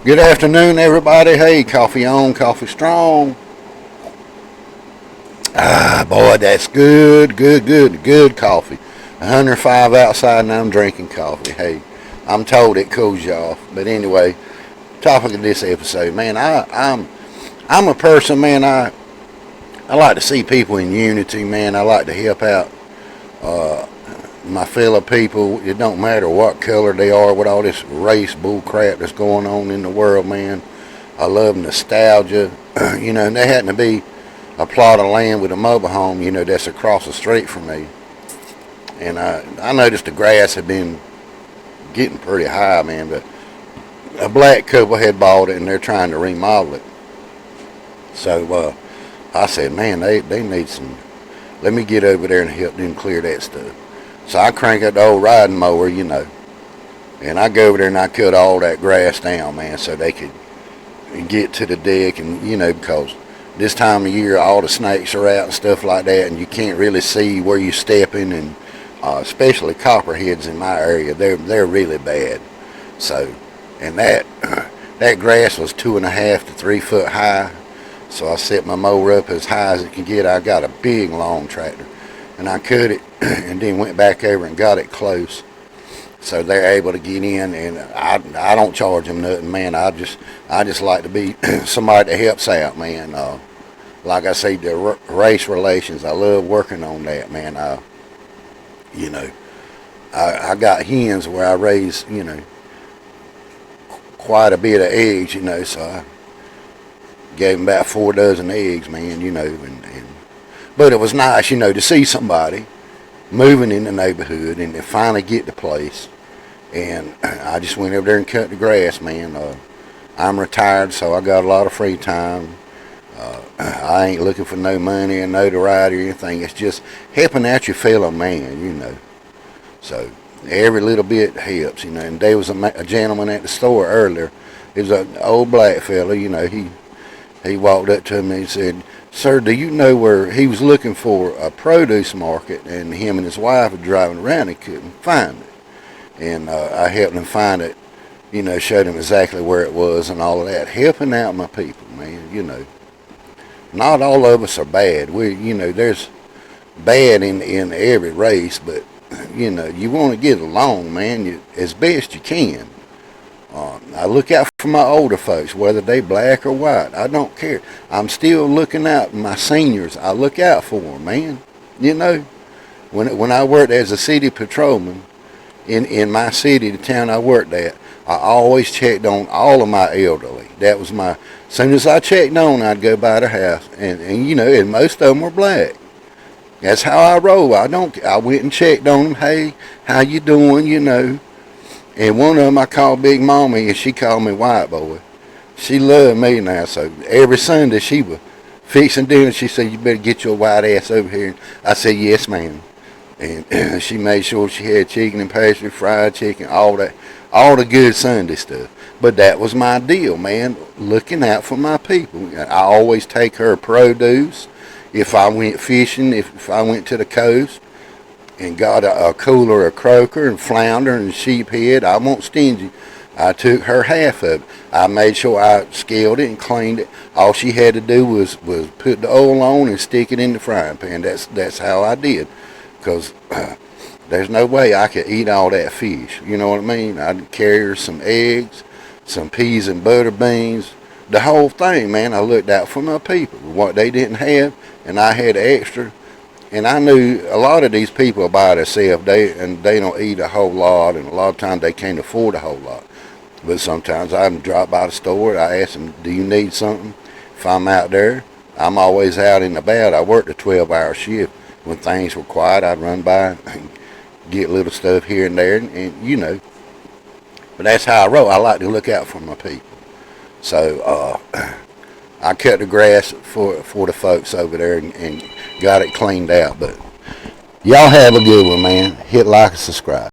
Good afternoon, everybody. Hey, coffee on, coffee strong. Ah, boy, that's good coffee. 105 outside, and I'm drinking coffee. Hey, I'm told it cools you off. But anyway, topic of this episode, man. I'm a person, man. I like to see people in unity, man. I like to help out uh, my fellow people. It don't matter what color they are, with all this race bull crap that's going on in the world, man. I love nostalgia. And there happened to be a plot of land with a mobile home, that's across the street from me. And I noticed the grass had been getting pretty high, man, but a black couple had bought it and they're trying to remodel it. So I said, man, they need some, let me get over there and help them clear that stuff. So I crank up the old riding mower, and I go over there and I cut all that grass down, man, so they could get to the deck. And because this time of year all the snakes are out and stuff like that, and you can't really see where you're stepping. And especially copperheads in my area, they're really bad. So, and that grass was 2.5 to 3 foot high. So I set my mower up as high as it can get. I got a big long tractor, and I cut it and then went back over and got it close, so they're able to get in. And I don't charge them nothing, man. I just like to be somebody that helps out, man. Like I say, the race relations, I love working on that, man. I got hens where I raise, quite a bit of eggs, so I gave them about 4 dozen eggs, man, but it was nice, to see somebody moving in the neighborhood and to finally get the place. And I just went over there and cut the grass, man. I'm retired, so I got a lot of free time. I ain't looking for no money or notoriety or anything. It's just helping out your fellow man, So every little bit helps, And there was a gentleman at the store earlier. It was an old black fella, he walked up to me and said, "Sir, do you know where," he was looking for a produce market, and him and his wife were driving around and couldn't find it. And I helped him find it, showed him exactly where it was and all of that. Helping out my people, man, Not all of us are bad. There's bad in every race, but, you want to get along, man, as best you can. I look out for my older folks, whether they black or white. I don't care. I'm still looking out for my seniors. I look out for them, man. When I worked as a city patrolman in my city, the town I worked at, I always checked on all of my elderly. That was as soon as I checked on, I'd go by their house, and most of them were black. That's how I roll. I went and checked on them. Hey, how you doing? And one of them I called Big Mommy, and she called me White Boy. She loved me now, so every Sunday she was fixing dinner. She said, "You better get your white ass over here." And I said, "Yes, ma'am." And she made sure she had chicken and pastry, fried chicken, all the good Sunday stuff. But that was my deal, man, looking out for my people. I always take her produce. If I went fishing, if I went to the coast and got a cooler of croaker and flounder and sheephead, I won't stingy. I took her half of it. I made sure I scaled it and cleaned it. All she had to do was put the oil on and stick it in the frying pan. That's how I did, because there's no way I could eat all that fish. You know what I mean? I'd carry her some eggs, some peas and butter beans, the whole thing, man. I looked out for my people, what they didn't have, and I had extra. And I knew a lot of these people by themselves, they don't eat a whole lot, and a lot of times they can't afford a whole lot. But sometimes I drop by the store, I ask them, "Do you need something?" If I'm out there, I'm always out and about. I worked a 12-hour shift. When things were quiet, I'd run by and get little stuff here and there, and. But that's how I roll. I like to look out for my people. So I cut the grass for the folks over there and got it cleaned out. But y'all have a good one, man. Hit like and subscribe.